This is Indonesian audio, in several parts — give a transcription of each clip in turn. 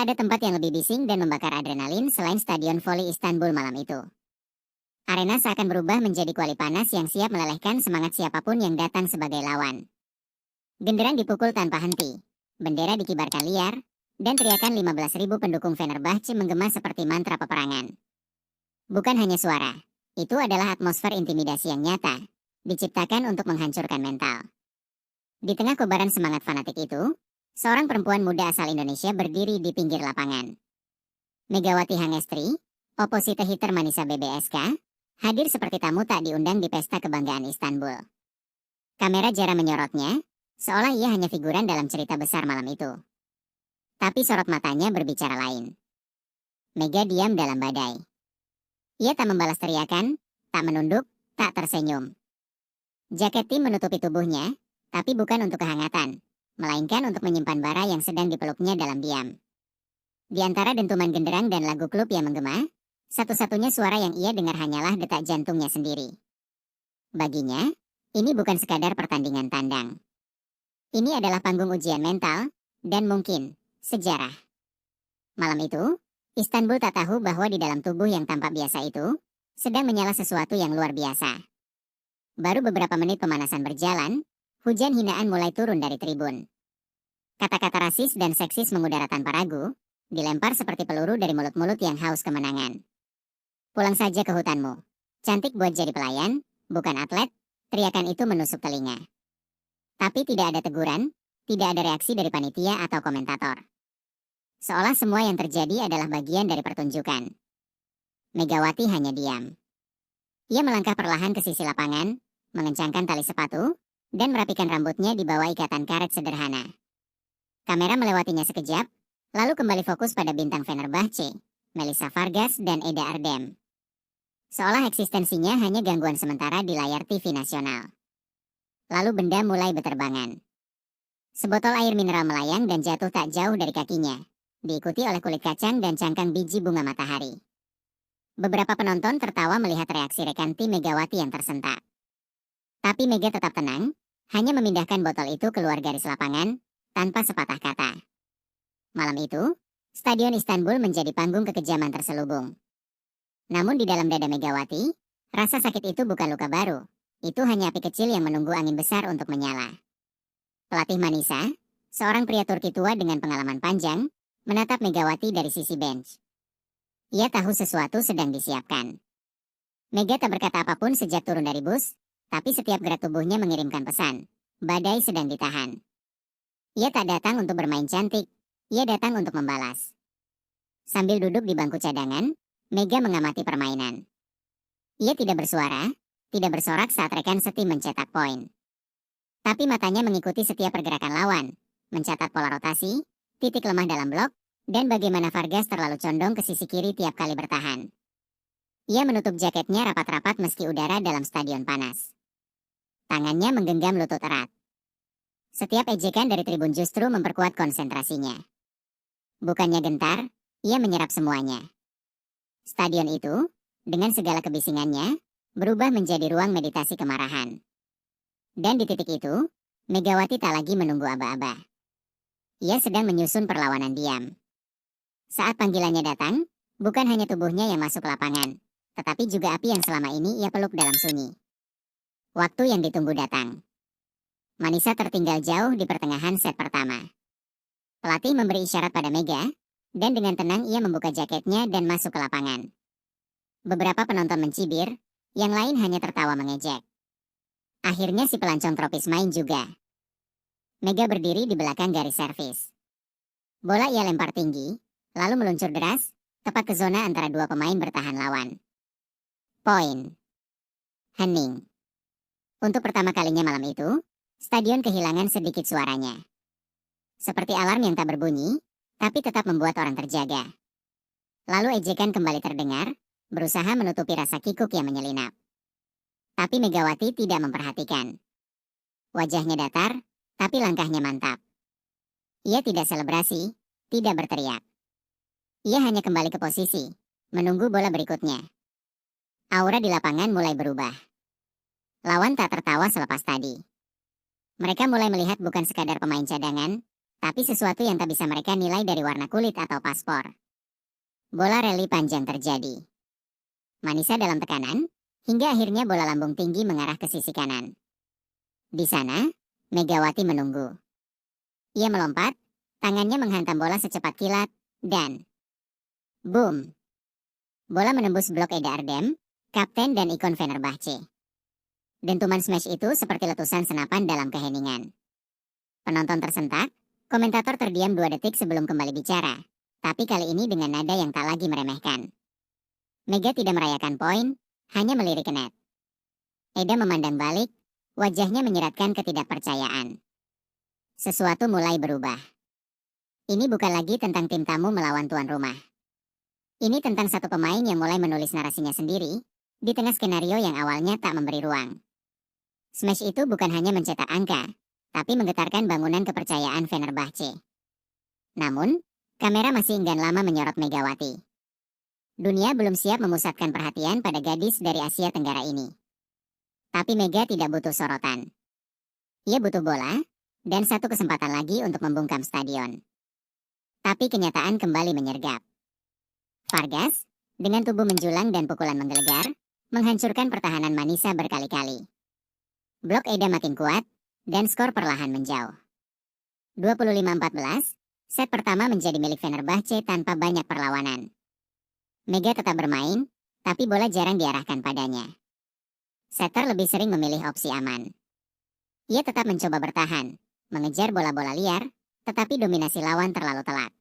Tak ada tempat yang lebih bising dan membakar adrenalin selain Stadion Voli Istanbul malam itu. Arena seakan berubah menjadi kuali panas yang siap melelehkan semangat siapapun yang datang sebagai lawan. Genderang dipukul tanpa henti, bendera dikibarkan liar, dan teriakan 15.000 pendukung Fenerbahce menggema seperti mantra peperangan. Bukan hanya suara, itu adalah atmosfer intimidasi yang nyata, diciptakan untuk menghancurkan mental. Di tengah kobaran semangat fanatik itu, seorang perempuan muda asal Indonesia berdiri di pinggir lapangan. Megawati Hangestri, oposite Hiter Manisa BBSK, hadir seperti tamu tak diundang di pesta kebanggaan Istanbul. Kamera jarang menyorotnya, seolah ia hanya figuran dalam cerita besar malam itu. Tapi sorot matanya berbicara lain. Mega diam dalam badai. Ia tak membalas teriakan, tak menunduk, tak tersenyum. Jaket tim menutupi tubuhnya, tapi bukan untuk kehangatan, melainkan untuk menyimpan bara yang sedang dipeluknya dalam diam. Di antara dentuman genderang dan lagu klub yang menggema, satu-satunya suara yang ia dengar hanyalah detak jantungnya sendiri. Baginya, ini bukan sekadar pertandingan tandang. Ini adalah panggung ujian mental, dan mungkin, sejarah. Malam itu, Istanbul tak tahu bahwa di dalam tubuh yang tampak biasa itu, sedang menyala sesuatu yang luar biasa. Baru beberapa menit pemanasan berjalan, hujan hinaan mulai turun dari tribun. Kata-kata rasis dan seksis mengudara tanpa ragu, dilempar seperti peluru dari mulut-mulut yang haus kemenangan. Pulang saja ke hutanmu. Cantik buat jadi pelayan, bukan atlet, teriakan itu menusuk telinga. Tapi tidak ada teguran, tidak ada reaksi dari panitia atau komentator. Seolah semua yang terjadi adalah bagian dari pertunjukan. Megawati hanya diam. Ia melangkah perlahan ke sisi lapangan, mengencangkan tali sepatu, dan merapikan rambutnya di bawah ikatan karet sederhana. Kamera melewatinya sekejap, lalu kembali fokus pada bintang Fenerbahce, Melissa Vargas dan Eda Ardem. Seolah eksistensinya hanya gangguan sementara di layar TV nasional. Lalu benda mulai berterbangan. Sebotol air mineral melayang dan jatuh tak jauh dari kakinya, diikuti oleh kulit kacang dan cangkang biji bunga matahari. Beberapa penonton tertawa melihat reaksi rekan tim Megawati yang tersentak. Tapi Mega tetap tenang, hanya memindahkan botol itu keluar garis lapangan, tanpa sepatah kata. Malam itu, Stadion Istanbul menjadi panggung kekejaman terselubung. Namun di dalam dada Megawati, rasa sakit itu bukan luka baru, itu hanya api kecil yang menunggu angin besar untuk menyala. Pelatih Manisa, seorang pria Turki tua dengan pengalaman panjang, menatap Megawati dari sisi bench. Ia tahu sesuatu sedang disiapkan. Mega tak berkata apapun sejak turun dari bus, tapi setiap gerak tubuhnya mengirimkan pesan. Badai sedang ditahan. Ia tak datang untuk bermain cantik, ia datang untuk membalas. Sambil duduk di bangku cadangan, Mega mengamati permainan. Ia tidak bersuara, tidak bersorak saat rekan setim mencetak poin. Tapi matanya mengikuti setiap pergerakan lawan, mencatat pola rotasi, titik lemah dalam blok, dan bagaimana Vargas terlalu condong ke sisi kiri tiap kali bertahan. Ia menutup jaketnya rapat-rapat meski udara dalam stadion panas. Tangannya menggenggam lutut erat. Setiap ejekan dari tribun justru memperkuat konsentrasinya. Bukannya gentar, ia menyerap semuanya. Stadion itu, dengan segala kebisingannya, berubah menjadi ruang meditasi kemarahan. Dan di titik itu, Megawati tak lagi menunggu aba-aba. Ia sedang menyusun perlawanan diam. Saat panggilannya datang, bukan hanya tubuhnya yang masuk lapangan, tetapi juga api yang selama ini ia peluk dalam sunyi. Waktu yang ditunggu datang. Manisa tertinggal jauh di pertengahan set pertama. Pelatih memberi isyarat pada Mega, dan dengan tenang ia membuka jaketnya dan masuk ke lapangan. Beberapa penonton mencibir, yang lain hanya tertawa mengejek. Akhirnya si pelancong tropis main juga. Mega berdiri di belakang garis servis. Bola ia lempar tinggi, lalu meluncur deras, tepat ke zona antara dua pemain bertahan lawan. Poin. Hening. Untuk pertama kalinya malam itu, stadion kehilangan sedikit suaranya. Seperti alarm yang tak berbunyi, tapi tetap membuat orang terjaga. Lalu ejekan kembali terdengar, berusaha menutupi rasa kikuk yang menyelinap. Tapi Megawati tidak memperhatikan. Wajahnya datar, tapi langkahnya mantap. Ia tidak selebrasi, tidak berteriak. Ia hanya kembali ke posisi, menunggu bola berikutnya. Aura di lapangan mulai berubah. Lawan tak tertawa selepas tadi. Mereka mulai melihat bukan sekadar pemain cadangan, Tapi sesuatu yang tak bisa mereka nilai dari warna kulit atau paspor. Bola rally panjang terjadi. Manisa dalam tekanan, hingga akhirnya bola lambung tinggi mengarah ke sisi kanan. Di sana, Megawati menunggu. Ia melompat, tangannya menghantam bola secepat kilat, dan boom! Bola menembus blok Eda Erdem, kapten dan ikon Fenerbahce. Dentuman smash itu seperti letusan senapan dalam keheningan. Penonton tersentak, komentator terdiam 2 detik sebelum kembali bicara. Tapi kali ini dengan nada yang tak lagi meremehkan. Mega tidak merayakan poin, hanya melirik ke net. Eda memandang balik, wajahnya menyiratkan ketidakpercayaan. Sesuatu mulai berubah. Ini bukan lagi tentang tim tamu melawan tuan rumah. Ini tentang satu pemain yang mulai menulis narasinya sendiri, di tengah skenario yang awalnya tak memberi ruang. Smash itu bukan hanya mencetak angka, tapi menggetarkan bangunan kepercayaan Fenerbahce. Namun, kamera masih enggan lama menyorot Megawati. Dunia belum siap memusatkan perhatian pada gadis dari Asia Tenggara ini. Tapi Mega tidak butuh sorotan. Ia butuh bola, dan satu kesempatan lagi untuk membungkam stadion. Tapi kenyataan kembali menyergap. Vargas, dengan tubuh menjulang dan pukulan menggelegar, menghancurkan pertahanan Manisa berkali-kali. Blok Eda makin kuat, dan skor perlahan menjauh. 25-14, set pertama menjadi milik Fenerbahce tanpa banyak perlawanan. Mega tetap bermain, tapi bola jarang diarahkan padanya. Setter lebih sering memilih opsi aman. Ia tetap mencoba bertahan, mengejar bola-bola liar, tetapi dominasi lawan terlalu telak.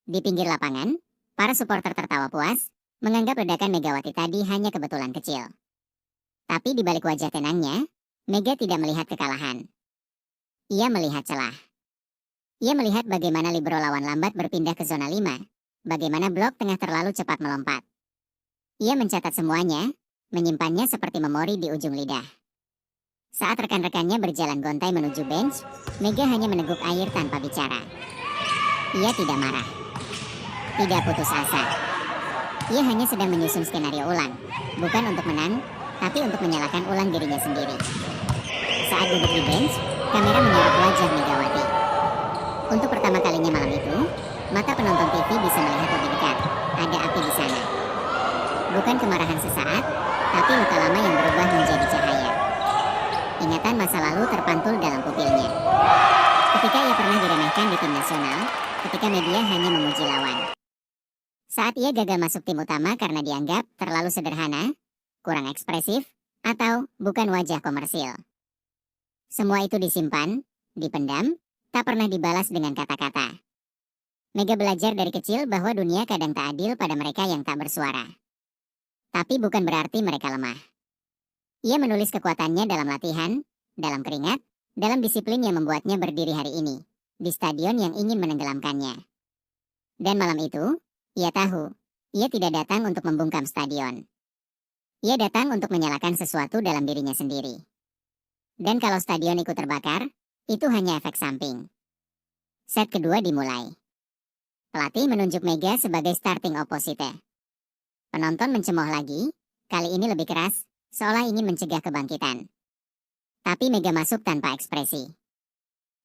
Di pinggir lapangan, para supporter tertawa puas, menganggap ledakan Megawati tadi hanya kebetulan kecil. Tapi di balik wajah tenangnya, Mega tidak melihat kekalahan. Ia melihat celah. Ia melihat bagaimana libero lawan lambat berpindah ke zona 5, bagaimana blok tengah terlalu cepat melompat. Ia mencatat semuanya, menyimpannya seperti memori di ujung lidah. Saat rekan-rekannya berjalan gontai menuju bench, Mega hanya meneguk air tanpa bicara. Ia tidak marah. Tidak putus asa. Ia hanya sedang menyusun skenario ulang, bukan untuk menang, tapi untuk menyalakan ulang dirinya sendiri. Saat duduk di bench, kamera menyorot wajah Megawati. Untuk pertama kalinya malam itu, mata penonton TV bisa melihat lebih dekat. Ada api di sana. Bukan kemarahan sesaat, tapi luka lama yang berubah menjadi cahaya. Ingatan masa lalu terpantul dalam pupilnya. Ketika ia pernah diremehkan di tim nasional, ketika media hanya memuji lawan. Saat ia gagal masuk tim utama karena dianggap terlalu sederhana, kurang ekspresif, atau bukan wajah komersil. Semua itu disimpan, dipendam, tak pernah dibalas dengan kata-kata. Mega belajar dari kecil bahwa dunia kadang tak adil pada mereka yang tak bersuara. Tapi bukan berarti mereka lemah. Ia menulis kekuatannya dalam latihan, dalam keringat, dalam disiplin yang membuatnya berdiri hari ini, di stadion yang ingin menenggelamkannya. Dan malam itu, ia tahu, ia tidak datang untuk membungkam stadion. Ia datang untuk menyalakan sesuatu dalam dirinya sendiri. Dan kalau stadion ikut terbakar, itu hanya efek samping. Set kedua dimulai. Pelatih menunjuk Mega sebagai starting opposite. Penonton mencemooh lagi, kali ini lebih keras, seolah ingin mencegah kebangkitan. Tapi Mega masuk tanpa ekspresi.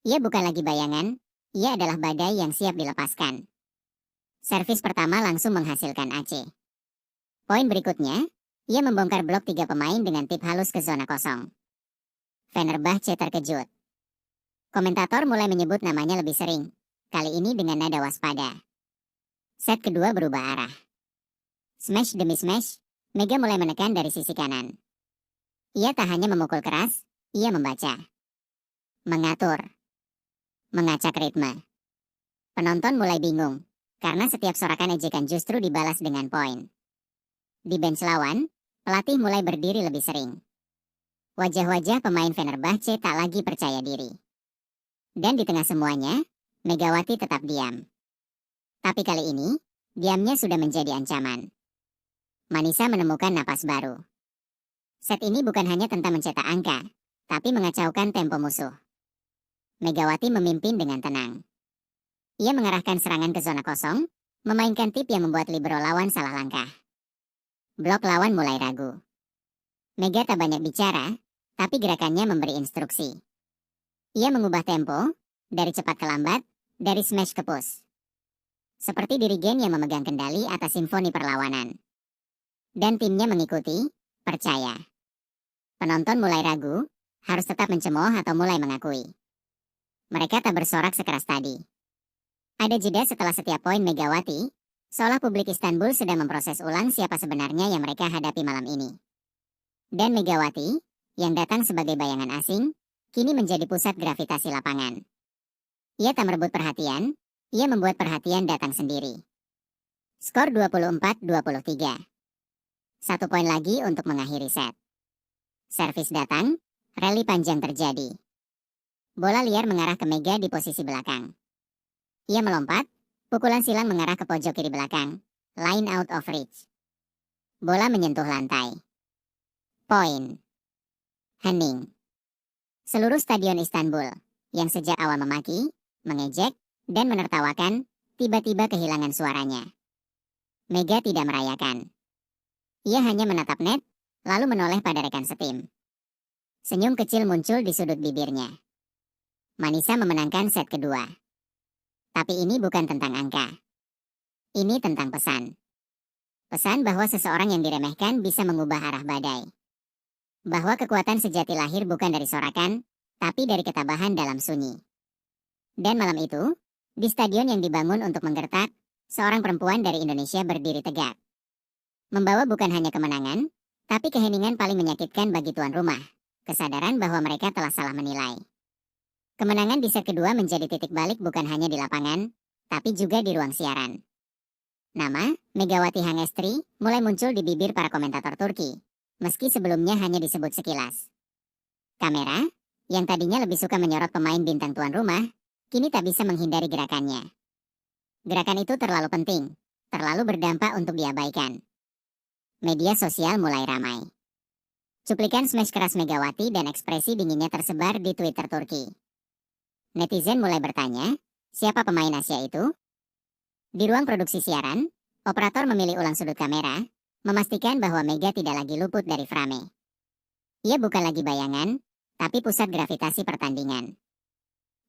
Ia bukan lagi bayangan, ia adalah badai yang siap dilepaskan. Servis pertama langsung menghasilkan AC. Poin berikutnya, ia membongkar blok 3 pemain dengan tip halus ke zona kosong. Fenerbahce terkejut. Komentator mulai menyebut namanya lebih sering, kali ini dengan nada waspada. Set kedua berubah arah. Smash demi smash, Mega mulai menekan dari sisi kanan. Ia tak hanya memukul keras, ia membaca. Mengatur. Mengacak ritme. Penonton mulai bingung, karena setiap sorakan ejekan justru dibalas dengan poin. Di bench lawan, pelatih mulai berdiri lebih sering. Wajah-wajah pemain Fenerbahce tak lagi percaya diri. Dan di tengah semuanya, Megawati tetap diam. Tapi kali ini, diamnya sudah menjadi ancaman. Manisa menemukan napas baru. Set ini bukan hanya tentang mencetak angka, tapi mengacaukan tempo musuh. Megawati memimpin dengan tenang. Ia mengarahkan serangan ke zona kosong, memainkan tip yang membuat libero lawan salah langkah. Blok lawan mulai ragu. Mega tak banyak bicara, tapi gerakannya memberi instruksi. Ia mengubah tempo, Dari cepat ke lambat, dari smash ke push. Seperti dirigen yang memegang kendali atas simfoni perlawanan. Dan timnya mengikuti, percaya. Penonton mulai ragu, harus tetap mencemooh atau mulai mengakui. Mereka tak bersorak sekeras tadi. Ada jeda setelah setiap poin Megawati, seolah publik Istanbul sedang memproses ulang siapa sebenarnya yang mereka hadapi malam ini. Dan Megawati, yang datang sebagai bayangan asing, kini menjadi pusat gravitasi lapangan. Ia tak merebut perhatian, ia membuat perhatian datang sendiri. Skor 24-23. 1 poin lagi untuk mengakhiri set. Servis datang, rally panjang terjadi. Bola liar mengarah ke Mega di posisi belakang. Ia melompat, pukulan silang mengarah ke pojok kiri belakang. Line out of reach. Bola menyentuh lantai. Poin. Hening. Seluruh stadion Istanbul, yang sejak awal memaki, mengejek, dan menertawakan, tiba-tiba kehilangan suaranya. Mega tidak merayakan. Ia hanya menatap net, lalu menoleh pada rekan setim. Senyum kecil muncul di sudut bibirnya. Manisa memenangkan set kedua. Tapi ini bukan tentang angka. Ini tentang pesan. Pesan bahwa seseorang yang diremehkan bisa mengubah arah badai. Bahwa kekuatan sejati lahir bukan dari sorakan, tapi dari ketabahan dalam sunyi. Dan malam itu, di stadion yang dibangun untuk menggertak, seorang perempuan dari Indonesia berdiri tegak. Membawa bukan hanya kemenangan, tapi keheningan paling menyakitkan bagi tuan rumah. Kesadaran bahwa mereka telah salah menilai. Kemenangan di set kedua menjadi titik balik bukan hanya di lapangan, tapi juga di ruang siaran. Nama, Megawati Hangestri, mulai muncul di bibir para komentator Turki, meski sebelumnya hanya disebut sekilas. Kamera, yang tadinya lebih suka menyorot pemain bintang tuan rumah, kini tak bisa menghindari gerakannya. Gerakan itu terlalu penting, terlalu berdampak untuk diabaikan. Media sosial mulai ramai. Cuplikan smash keras Megawati dan ekspresi dinginnya tersebar di Twitter Turki. Netizen mulai bertanya, siapa pemain Asia itu? Di ruang produksi siaran, operator memilih ulang sudut kamera, memastikan bahwa Mega tidak lagi luput dari frame. Ia bukan lagi bayangan, tapi pusat gravitasi pertandingan.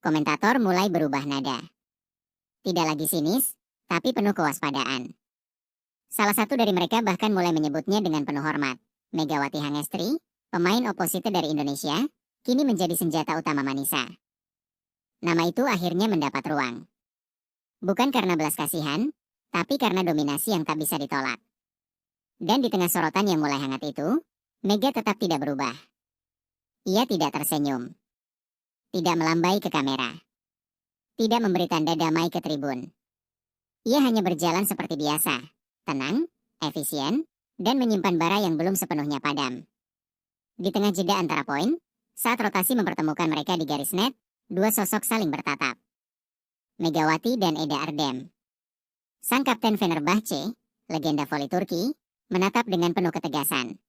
Komentator mulai berubah nada. Tidak lagi sinis, tapi penuh kewaspadaan. Salah satu dari mereka bahkan mulai menyebutnya dengan penuh hormat. Megawati Hangestri, pemain oposite dari Indonesia, kini menjadi senjata utama Manisa. Nama itu akhirnya mendapat ruang. Bukan karena belas kasihan, tapi karena dominasi yang tak bisa ditolak. Dan di tengah sorotan yang mulai hangat itu, Mega tetap tidak berubah. Ia tidak tersenyum. Tidak melambai ke kamera. Tidak memberi tanda damai ke tribun. Ia hanya berjalan seperti biasa, tenang, efisien, dan menyimpan bara yang belum sepenuhnya padam. Di tengah jeda antara poin, saat rotasi mempertemukan mereka di garis net, dua sosok saling bertatap. Megawati dan Eda Erdem. Sang kapten Fenerbahce, legenda voli Turki, menatap dengan penuh ketegasan.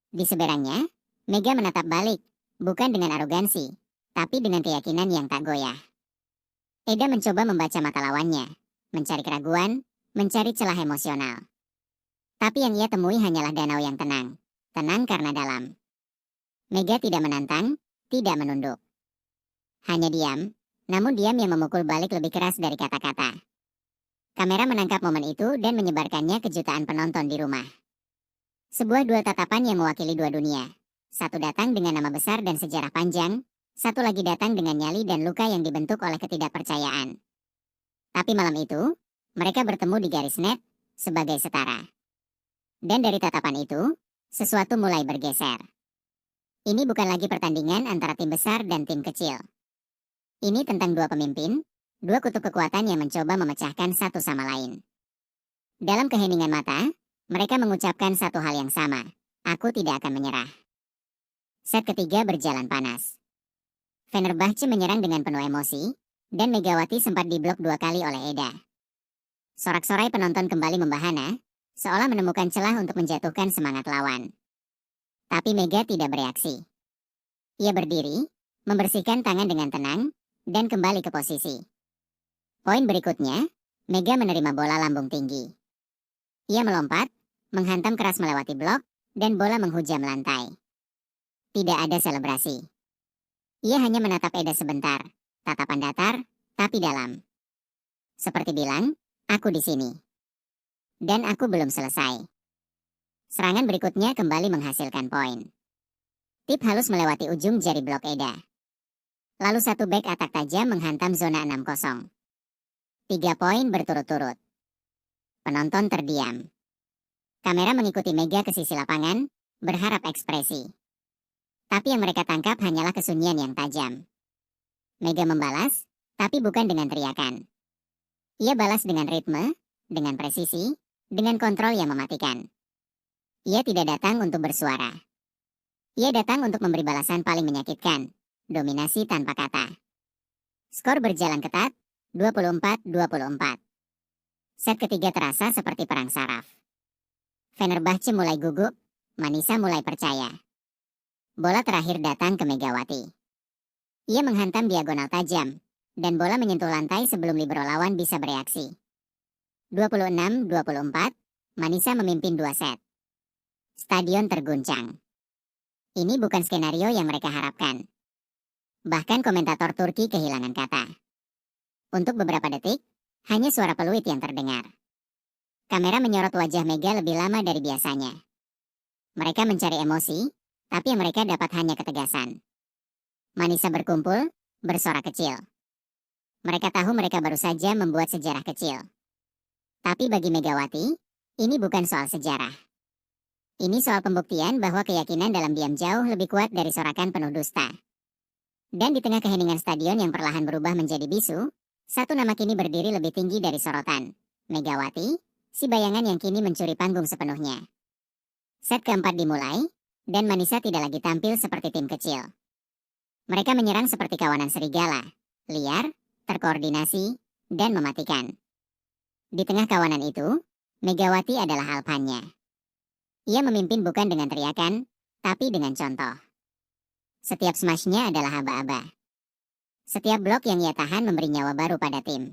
Di seberangnya, Mega menatap balik, bukan dengan arogansi, tapi dengan keyakinan yang tak goyah. Eda mencoba membaca mata lawannya, mencari keraguan, mencari celah emosional. Tapi yang ia temui hanyalah danau yang tenang. Tenang karena dalam. Mega tidak menantang, tidak menunduk. Hanya diam, namun diam yang memukul balik lebih keras dari kata-kata. Kamera menangkap momen itu dan menyebarkannya ke jutaan penonton di rumah. Sebuah duel tatapan yang mewakili dua dunia. Satu datang dengan nama besar dan sejarah panjang, satu lagi datang dengan nyali dan luka yang dibentuk oleh ketidakpercayaan. Tapi malam itu, mereka bertemu di garis net, sebagai setara. Dan dari tatapan itu, sesuatu mulai bergeser. Ini bukan lagi pertandingan antara tim besar dan tim kecil. Ini tentang dua pemimpin, dua kutub kekuatan yang mencoba memecahkan satu sama lain. Dalam keheningan mata, mereka mengucapkan satu hal yang sama. Aku tidak akan menyerah. Set ketiga berjalan panas. Fenerbahce menyerang dengan penuh emosi, dan Megawati sempat diblok 2 kali oleh Eda. Sorak-sorai penonton kembali membahana, seolah menemukan celah untuk menjatuhkan semangat lawan. Tapi Mega tidak bereaksi. Ia berdiri, membersihkan tangan dengan tenang, dan kembali ke posisi. Poin berikutnya, Mega menerima bola lambung tinggi. Ia melompat, menghantam keras melewati blok, dan bola menghujam lantai. Tidak ada selebrasi. Ia hanya menatap Eda sebentar, Tatapan datar, tapi dalam. Seperti bilang, aku di sini. Dan aku belum selesai. Serangan berikutnya kembali menghasilkan poin. Tip halus melewati ujung jari blok Eda. Lalu satu back atak tajam menghantam zona 6-0. 3 poin berturut-turut. Penonton terdiam. Kamera mengikuti Mega ke sisi lapangan, berharap ekspresi. Tapi yang mereka tangkap hanyalah kesunyian yang tajam. Mega membalas, tapi bukan dengan teriakan. Ia balas dengan ritme, dengan presisi, dengan kontrol yang mematikan. Ia tidak datang untuk bersuara. Ia datang untuk memberi balasan paling menyakitkan, dominasi tanpa kata. Skor berjalan ketat, 24-24. Set ketiga terasa seperti perang saraf. Fenerbahce mulai gugup, Manisa mulai percaya. Bola terakhir datang ke Megawati. Ia menghantam diagonal tajam, dan bola menyentuh lantai sebelum libero lawan bisa bereaksi. 26-24, Manisa memimpin 2 set. Stadion terguncang. Ini bukan skenario yang mereka harapkan. Bahkan komentator Turki kehilangan kata. Untuk beberapa detik, hanya suara peluit yang terdengar. Kamera menyorot wajah Mega lebih lama dari biasanya. Mereka mencari emosi, tapi yang mereka dapat hanya ketegasan. Manisa berkumpul, bersorak kecil. Mereka tahu mereka baru saja membuat sejarah kecil. Tapi bagi Megawati, ini bukan soal sejarah. Ini soal pembuktian bahwa keyakinan dalam diam jauh lebih kuat dari sorakan penuh dusta. Dan di tengah keheningan stadion yang perlahan berubah menjadi bisu, satu nama kini berdiri lebih tinggi dari sorotan. Megawati, si bayangan yang kini mencuri panggung sepenuhnya. Set keempat dimulai, dan Manisa tidak lagi tampil seperti tim kecil. Mereka menyerang seperti kawanan serigala, liar, terkoordinasi, dan mematikan. Di tengah kawanan itu, Megawati adalah alfannya. Ia memimpin bukan dengan teriakan, tapi dengan contoh. Setiap smashnya adalah aba-aba. Setiap blok yang ia tahan memberi nyawa baru pada tim.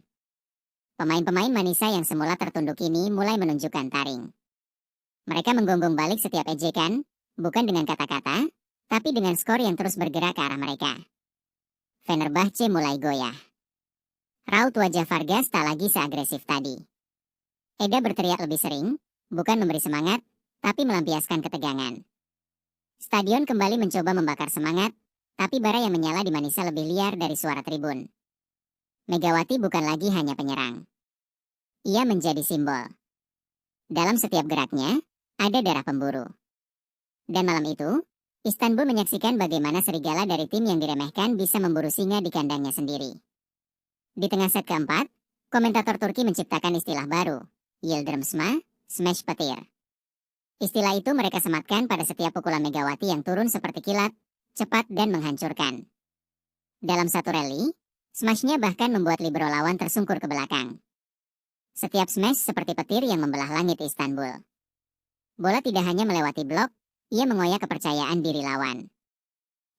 Pemain-pemain Manisa yang semula tertunduk ini mulai menunjukkan taring. Mereka menggonggong balik setiap ejekan, bukan dengan kata-kata, tapi dengan skor yang terus bergerak ke arah mereka. Fenerbahce mulai goyah. Raut wajah Vargas tak lagi seagresif tadi. Eda berteriak lebih sering, bukan memberi semangat, tapi melampiaskan ketegangan. Stadion kembali mencoba membakar semangat, tapi bara yang menyala di Manisa lebih liar dari suara tribun. Megawati bukan lagi hanya penyerang. Ia menjadi simbol. Dalam setiap geraknya, ada darah pemburu. Dan malam itu, Istanbul menyaksikan bagaimana serigala dari tim yang diremehkan bisa memburu singa di kandangnya sendiri. Di tengah set keempat, komentator Turki menciptakan istilah baru, Yıldırımsma, smash petir. Istilah itu mereka sematkan pada setiap pukulan Megawati yang turun seperti kilat, cepat dan menghancurkan. Dalam satu rally, smashnya bahkan membuat libero lawan tersungkur ke belakang. Setiap smash seperti petir yang membelah langit Istanbul. Bola tidak hanya melewati blok, ia mengoyak kepercayaan diri lawan.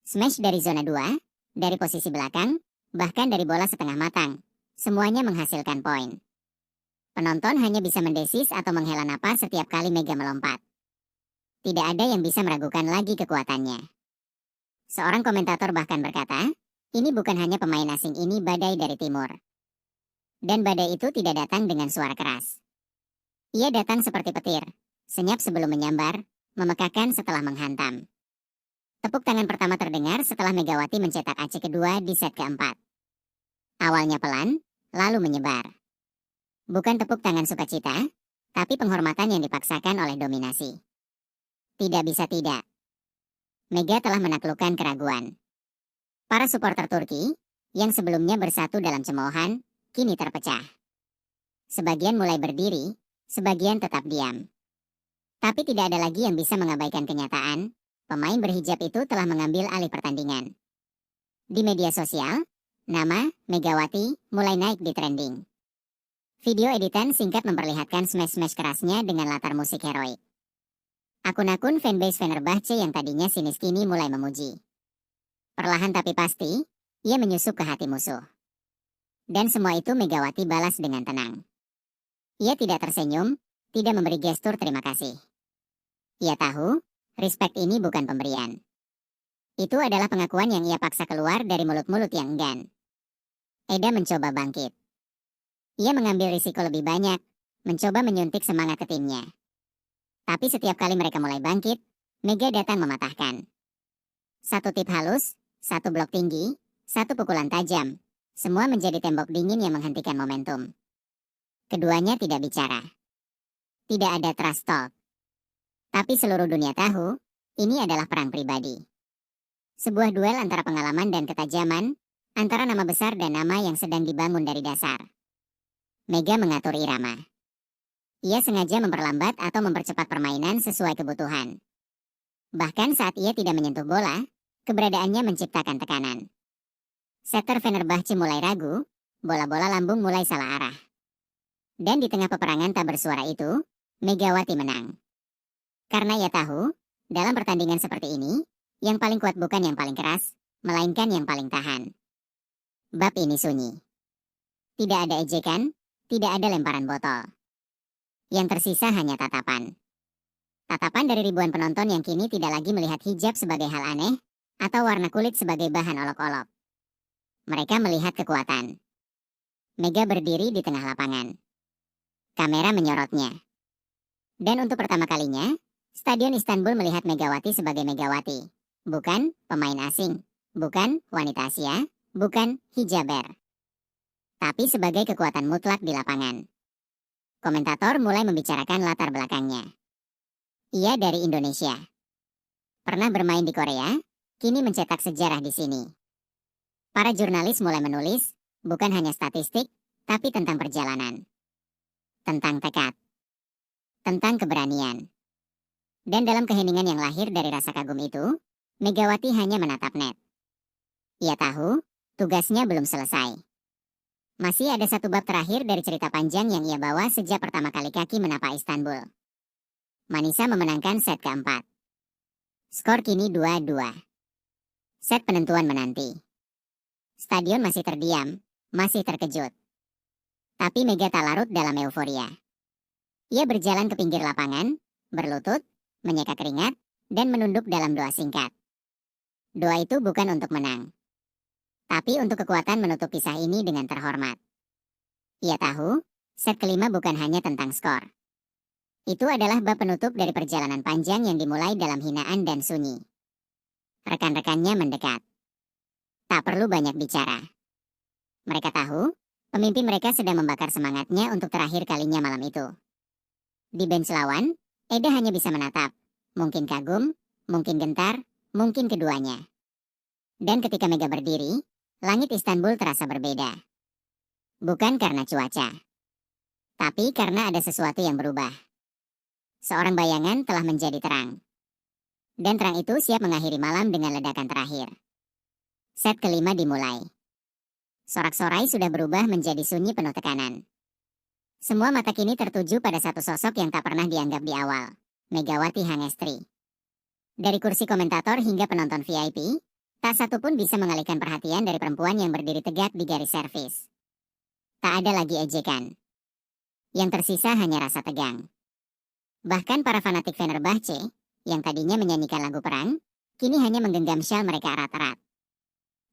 Smash dari zona 2, dari posisi belakang, bahkan dari bola setengah matang, semuanya menghasilkan poin. Penonton hanya bisa mendesis atau menghela napas setiap kali Mega melompat. Tidak ada yang bisa meragukan lagi kekuatannya. Seorang komentator bahkan berkata, ini bukan hanya pemain asing, ini badai dari timur. Dan badai itu tidak datang dengan suara keras. Ia datang seperti petir, senyap sebelum menyambar, memekakan setelah menghantam. Tepuk tangan pertama terdengar setelah Megawati mencetak aci kedua di set keempat. Awalnya pelan, lalu menyebar. Bukan tepuk tangan sukacita, tapi penghormatan yang dipaksakan oleh dominasi. Tidak bisa tidak. Mega telah menaklukkan keraguan. Para supporter Turki, yang sebelumnya bersatu dalam cemoohan, kini terpecah. Sebagian mulai berdiri, sebagian tetap diam. Tapi tidak ada lagi yang bisa mengabaikan kenyataan, pemain berhijab itu telah mengambil alih pertandingan. Di media sosial, nama Megawati mulai naik di trending. Video editan singkat memperlihatkan smash-smash kerasnya dengan latar musik heroik. Akun-akun fanbase Fenerbahce yang tadinya sinis kini mulai memuji. Perlahan tapi pasti, ia menyusup ke hati musuh. Dan semua itu Megawati balas dengan tenang. Ia tidak tersenyum, tidak memberi gestur terima kasih. Ia tahu, respect ini bukan pemberian. Itu adalah pengakuan yang ia paksa keluar dari mulut-mulut yang enggan. Eda mencoba bangkit. Ia mengambil risiko lebih banyak, mencoba menyuntik semangat ke timnya. Tapi setiap kali mereka mulai bangkit, Mega datang mematahkan. Satu tip halus, satu blok tinggi, satu pukulan tajam. Semua menjadi tembok dingin yang menghentikan momentum. Keduanya tidak bicara. Tidak ada trash talk. Tapi seluruh dunia tahu, ini adalah perang pribadi. Sebuah duel antara pengalaman dan ketajaman, antara nama besar dan nama yang sedang dibangun dari dasar. Mega mengatur irama. Ia sengaja memperlambat atau mempercepat permainan sesuai kebutuhan. Bahkan saat ia tidak menyentuh bola, keberadaannya menciptakan tekanan. Setter Fenerbahce mulai ragu, bola-bola lambung mulai salah arah. Dan di tengah peperangan tak bersuara itu, Megawati menang. Karena ia tahu, dalam pertandingan seperti ini, yang paling kuat bukan yang paling keras, melainkan yang paling tahan. Bab ini sunyi. Tidak ada ejekan, tidak ada lemparan botol. Yang tersisa hanya tatapan. Tatapan dari ribuan penonton yang kini tidak lagi melihat hijab sebagai hal aneh, atau warna kulit sebagai bahan olok-olok. Mereka melihat kekuatan. Mega berdiri di tengah lapangan. Kamera menyorotnya. Dan untuk pertama kalinya, Stadion Istanbul melihat Megawati sebagai Megawati. Bukan pemain asing, bukan wanita Asia, bukan hijaber. Tapi sebagai kekuatan mutlak di lapangan. Komentator mulai membicarakan latar belakangnya. Ia dari Indonesia. Pernah bermain di Korea, kini mencetak sejarah di sini. Para jurnalis mulai menulis, bukan hanya statistik, tapi tentang perjalanan. Tentang tekad. Tentang keberanian. Dan dalam keheningan yang lahir dari rasa kagum itu, Megawati hanya menatap net. Ia tahu, tugasnya belum selesai. Masih ada satu bab terakhir dari cerita panjang yang ia bawa sejak pertama kali kaki menapak Istanbul. Manisa memenangkan set keempat. Skor kini 2-2. Set penentuan menanti. Stadion masih terdiam, masih terkejut. Tapi Mega tak larut dalam euforia. Ia berjalan ke pinggir lapangan, berlutut, menyeka keringat, dan menunduk dalam doa singkat. Doa itu bukan untuk menang, tapi untuk kekuatan menutup kisah ini dengan terhormat. Ia tahu, set kelima bukan hanya tentang skor. Itu adalah bab penutup dari perjalanan panjang yang dimulai dalam hinaan dan sunyi. Rekan-rekannya mendekat. Tak perlu banyak bicara. Mereka tahu, pemimpin mereka sedang membakar semangatnya untuk terakhir kalinya malam itu. Di bench lawan, Eda hanya bisa menatap. Mungkin kagum, mungkin gentar, mungkin keduanya. Dan ketika Mega berdiri, langit Istanbul terasa berbeda. Bukan karena cuaca, tapi karena ada sesuatu yang berubah. Seorang bayangan telah menjadi terang. Dan terang itu siap mengakhiri malam dengan ledakan terakhir. Set kelima dimulai. Sorak-sorai sudah berubah menjadi sunyi penuh tekanan. Semua mata kini tertuju pada satu sosok yang tak pernah dianggap di awal, Megawati Hangestri. Dari kursi komentator hingga penonton VIP, tak satu pun bisa mengalihkan perhatian dari perempuan yang berdiri tegak di garis servis. Tak ada lagi ejekan. Yang tersisa hanya rasa tegang. Bahkan para fanatik Fenerbahce, yang tadinya menyanyikan lagu perang, kini hanya menggenggam syal mereka erat-erat.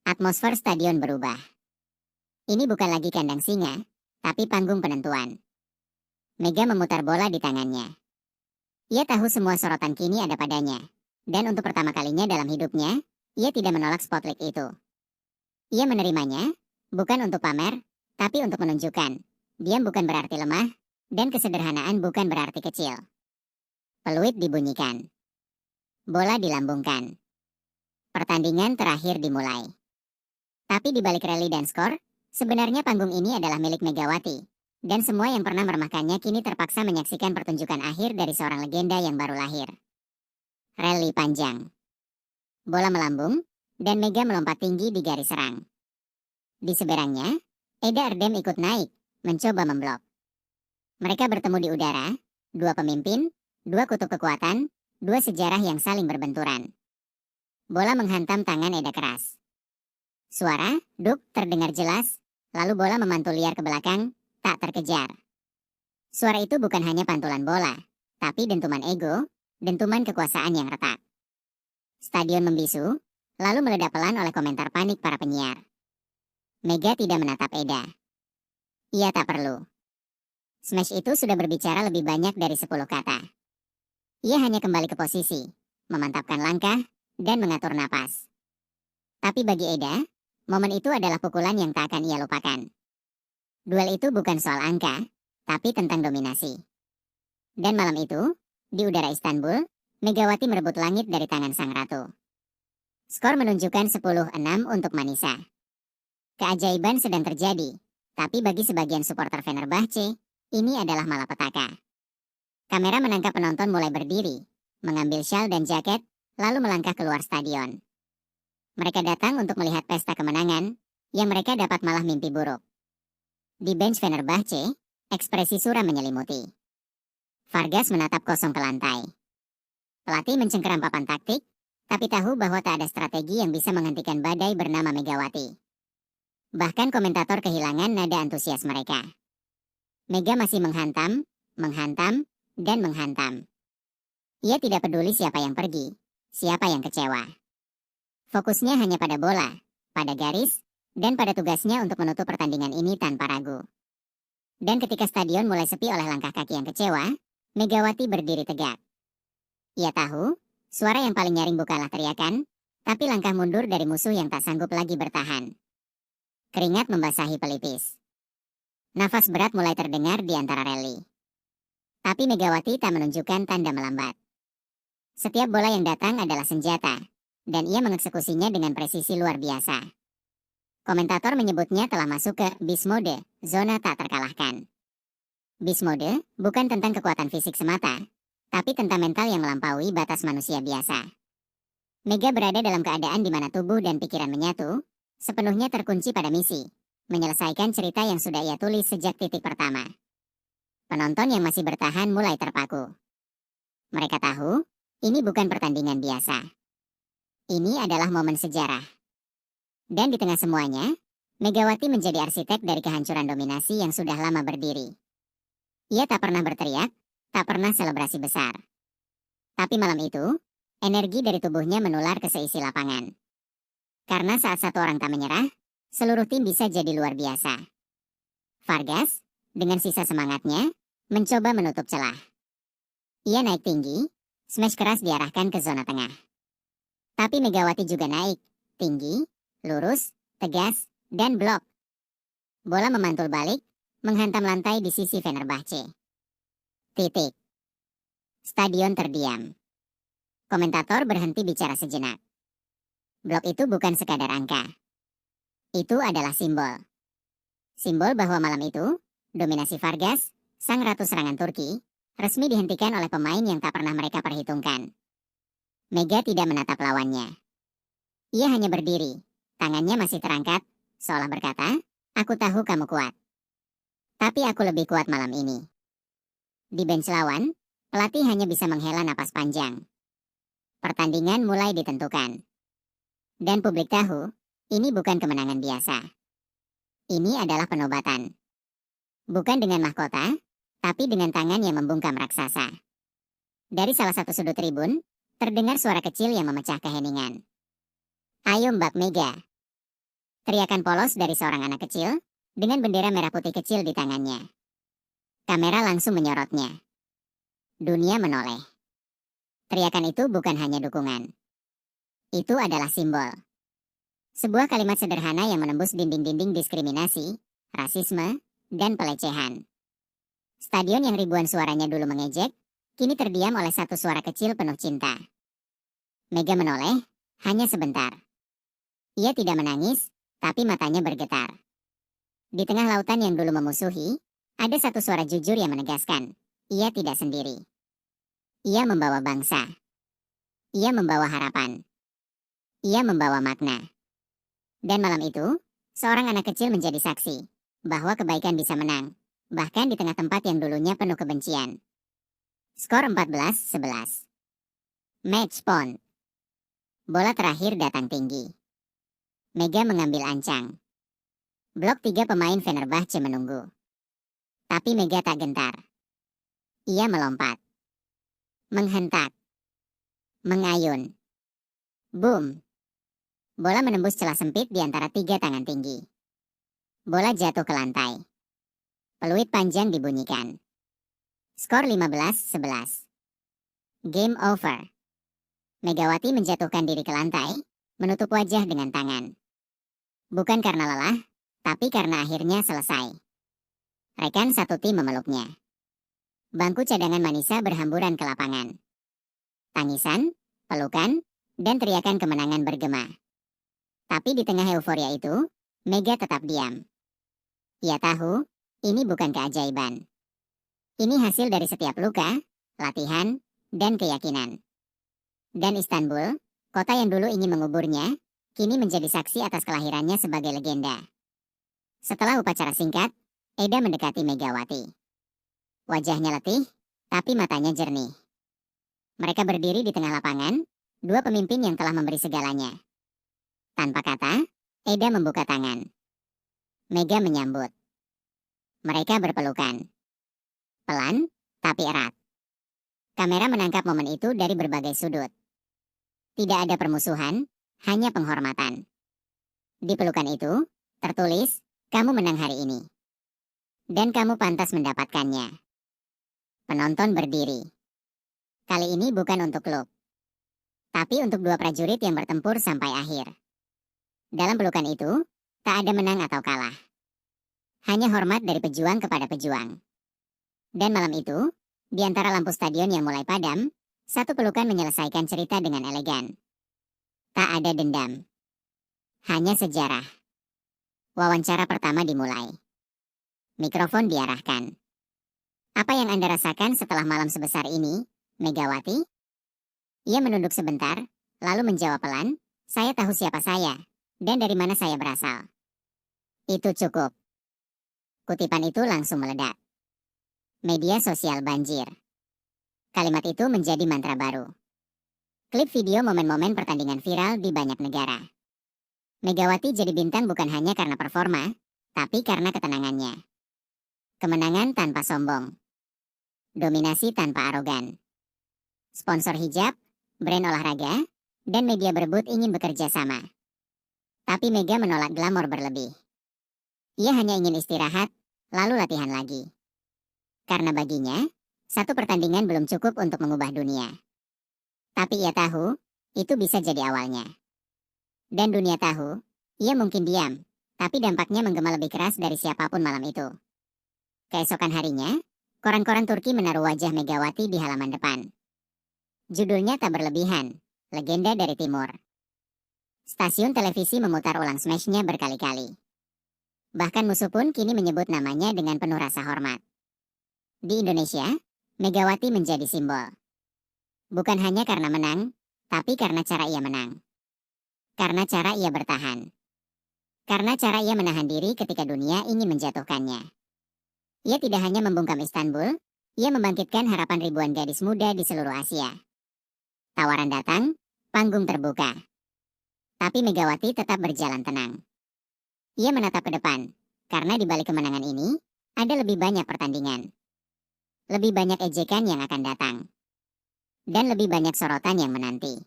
Atmosfer stadion berubah. Ini bukan lagi kandang singa, tapi panggung penentuan. Mega memutar bola di tangannya. Ia tahu semua sorotan kini ada padanya. Dan untuk pertama kalinya dalam hidupnya, ia tidak menolak spotlight itu. Ia menerimanya, bukan untuk pamer, tapi untuk menunjukkan. Diam bukan berarti lemah, dan kesederhanaan bukan berarti kecil. Peluit dibunyikan. Bola dilambungkan. Pertandingan terakhir dimulai. Tapi di balik rally dan skor, sebenarnya panggung ini adalah milik Megawati. Dan semua yang pernah meremehkannya kini terpaksa menyaksikan pertunjukan akhir dari seorang legenda yang baru lahir. Rally panjang. Bola melambung, dan Mega melompat tinggi di garis serang. Di seberangnya, Eda Erdem ikut naik, mencoba memblok. Mereka bertemu di udara, dua pemimpin, dua kutub kekuatan, dua sejarah yang saling berbenturan. Bola menghantam tangan Eda keras. Suara, duk, terdengar jelas, lalu bola memantul liar ke belakang, tak terkejar. Suara itu bukan hanya pantulan bola, tapi dentuman ego, dentuman kekuasaan yang retak. Stadion membisu, lalu meledak pelan oleh komentar panik para penyiar. Mega tidak menatap Eda. Ia tak perlu. Smash itu sudah berbicara lebih banyak dari 10 kata. Ia hanya kembali ke posisi, memantapkan langkah, dan mengatur napas. Tapi bagi Eda, momen itu adalah pukulan yang tak akan ia lupakan. Duel itu bukan soal angka, tapi tentang dominasi. Dan malam itu, di udara Istanbul, Megawati merebut langit dari tangan sang ratu. Skor menunjukkan 10-6 untuk Manisa. Keajaiban sedang terjadi, tapi bagi sebagian supporter Fenerbahce, ini adalah malapetaka. Kamera menangkap penonton mulai berdiri, mengambil syal dan jaket, lalu melangkah keluar stadion. Mereka datang untuk melihat pesta kemenangan, yang mereka dapat malah mimpi buruk. Di bench Fenerbahce, ekspresi suram menyelimuti. Vargas menatap kosong ke lantai. Pelatih mencengkeram papan taktik, tapi tahu bahwa tak ada strategi yang bisa menghentikan badai bernama Megawati. Bahkan komentator kehilangan nada antusias mereka. Mega masih menghantam, dan menghantam. Ia tidak peduli siapa yang pergi, siapa yang kecewa. Fokusnya hanya pada bola, pada garis, dan pada tugasnya untuk menutup pertandingan ini tanpa ragu. Dan ketika stadion mulai sepi oleh langkah kaki yang kecewa, Megawati berdiri tegak. Ia tahu, suara yang paling nyaring bukanlah teriakan, tapi langkah mundur dari musuh yang tak sanggup lagi bertahan. Keringat membasahi pelipis. Nafas berat mulai terdengar di antara reli. Tapi Megawati tak menunjukkan tanda melambat. Setiap bola yang datang adalah senjata, dan ia mengeksekusinya dengan presisi luar biasa. Komentator menyebutnya telah masuk ke beast mode, zona tak terkalahkan. Beast mode bukan tentang kekuatan fisik semata, tapi tentang mental yang melampaui batas manusia biasa. Mega berada dalam keadaan di mana tubuh dan pikiran menyatu, sepenuhnya terkunci pada misi, menyelesaikan cerita yang sudah ia tulis sejak titik pertama. Penonton yang masih bertahan mulai terpaku. Mereka tahu, ini bukan pertandingan biasa. Ini adalah momen sejarah. Dan di tengah semuanya, Megawati menjadi arsitek dari kehancuran dominasi yang sudah lama berdiri. Ia tak pernah berteriak, tak pernah selebrasi besar. Tapi malam itu, energi dari tubuhnya menular ke seisi lapangan. Karena saat satu orang tak menyerah, seluruh tim bisa jadi luar biasa. Vargas, dengan sisa semangatnya, mencoba menutup celah. Ia naik tinggi, smash keras diarahkan ke zona tengah. Tapi Megawati juga naik, tinggi, lurus, tegas, dan blok. Bola memantul balik, menghantam lantai di sisi Fenerbahce. Titik. Stadion terdiam. Komentator berhenti bicara sejenak. Blok itu bukan sekadar angka. Itu adalah simbol. Simbol bahwa malam itu, dominasi Vargas, sang ratu serangan Turki, resmi dihentikan oleh pemain yang tak pernah mereka perhitungkan. Mega tidak menatap lawannya. Ia hanya berdiri, tangannya masih terangkat, seolah berkata, "Aku tahu kamu kuat. Tapi aku lebih kuat malam ini." Di bench lawan, pelatih hanya bisa menghela napas panjang. Pertandingan mulai ditentukan. Dan publik tahu, ini bukan kemenangan biasa. Ini adalah penobatan. Bukan dengan mahkota, tapi dengan tangan yang membungkam raksasa. Dari salah satu sudut tribun, terdengar suara kecil yang memecah keheningan. "Ayo Mbak Mega." Teriakan polos dari seorang anak kecil, dengan bendera merah putih kecil di tangannya. Kamera langsung menyorotnya. Dunia menoleh. Teriakan itu bukan hanya dukungan. Itu adalah simbol. Sebuah kalimat sederhana yang menembus dinding-dinding diskriminasi, rasisme, dan pelecehan. Stadion yang ribuan suaranya dulu mengejek, kini terdiam oleh satu suara kecil penuh cinta. Mega menoleh, hanya sebentar. Ia tidak menangis, tapi matanya bergetar. Di tengah lautan yang dulu memusuhi, ada satu suara jujur yang menegaskan, ia tidak sendiri. Ia membawa bangsa. Ia membawa harapan. Ia membawa makna. Dan malam itu, seorang anak kecil menjadi saksi bahwa kebaikan bisa menang, bahkan di tengah tempat yang dulunya penuh kebencian. Skor 14-11. Match point. Bola terakhir datang tinggi. Mega mengambil ancang. Blok 3 pemain Fenerbahce menunggu. Tapi Mega tak gentar. Ia melompat. Menghentak. Mengayun. Boom. Bola menembus celah sempit di antara 3 tangan tinggi. Bola jatuh ke lantai. Peluit panjang dibunyikan. Skor 15-11. Game over. Megawati menjatuhkan diri ke lantai, menutup wajah dengan tangan. Bukan karena lelah, tapi karena akhirnya selesai. Rekan satu tim memeluknya. Bangku cadangan Manisa berhamburan ke lapangan. Tangisan, pelukan, dan teriakan kemenangan bergema. Tapi di tengah euforia itu, Mega tetap diam. Ia tahu, ini bukan keajaiban. Ini hasil dari setiap luka, latihan, dan keyakinan. Dan Istanbul, kota yang dulu ingin menguburnya, kini menjadi saksi atas kelahirannya sebagai legenda. Setelah upacara singkat, Eda mendekati Megawati. Wajahnya letih, tapi matanya jernih. Mereka berdiri di tengah lapangan, dua pemimpin yang telah memberi segalanya. Tanpa kata, Eda membuka tangan. Mega menyambut. Mereka berpelukan. Pelan, tapi erat. Kamera menangkap momen itu dari berbagai sudut. Tidak ada permusuhan, hanya penghormatan. Di pelukan itu, tertulis, kamu menang hari ini. Dan kamu pantas mendapatkannya. Penonton berdiri. Kali ini bukan untuk klub, tapi untuk dua prajurit yang bertempur sampai akhir. Dalam pelukan itu, tak ada menang atau kalah. Hanya hormat dari pejuang kepada pejuang. Dan malam itu, di antara lampu stadion yang mulai padam, satu pelukan menyelesaikan cerita dengan elegan. Tak ada dendam. Hanya sejarah. Wawancara pertama dimulai. Mikrofon diarahkan. Apa yang Anda rasakan setelah malam sebesar ini, Megawati? Ia menunduk sebentar, lalu menjawab pelan, saya tahu siapa saya, dan dari mana saya berasal. Itu cukup. Kutipan itu langsung meledak. Media sosial banjir. Kalimat itu menjadi mantra baru. Klip video momen-momen pertandingan viral di banyak negara. Megawati jadi bintang bukan hanya karena performa, tapi karena ketenangannya. Kemenangan tanpa sombong. Dominasi tanpa arogan. Sponsor hijab, brand olahraga, dan media berebut ingin bekerja sama. Tapi Mega menolak glamor berlebih. Ia hanya ingin istirahat, lalu latihan lagi. Karena baginya, satu pertandingan belum cukup untuk mengubah dunia. Tapi ia tahu, itu bisa jadi awalnya. Dan dunia tahu, ia mungkin diam, tapi dampaknya menggema lebih keras dari siapapun malam itu. Keesokan harinya, koran-koran Turki menaruh wajah Megawati di halaman depan. Judulnya tak berlebihan, legenda dari timur. Stasiun televisi memutar ulang smash-nya berkali-kali. Bahkan musuh pun kini menyebut namanya dengan penuh rasa hormat. Di Indonesia, Megawati menjadi simbol. Bukan hanya karena menang, tapi karena cara ia menang. Karena cara ia bertahan. Karena cara ia menahan diri ketika dunia ingin menjatuhkannya. Ia tidak hanya membungkam Istanbul, ia membangkitkan harapan ribuan gadis muda di seluruh Asia. Tawaran datang, panggung terbuka. Tapi Megawati tetap berjalan tenang. Ia menatap ke depan, karena di balik kemenangan ini, ada lebih banyak pertandingan. Lebih banyak ejekan yang akan datang. Dan lebih banyak sorotan yang menanti.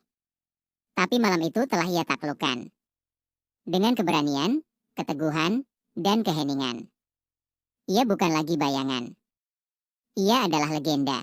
Tapi malam itu telah ia taklukkan. Dengan keberanian, keteguhan, dan keheningan. Ia bukan lagi bayangan. Ia adalah legenda.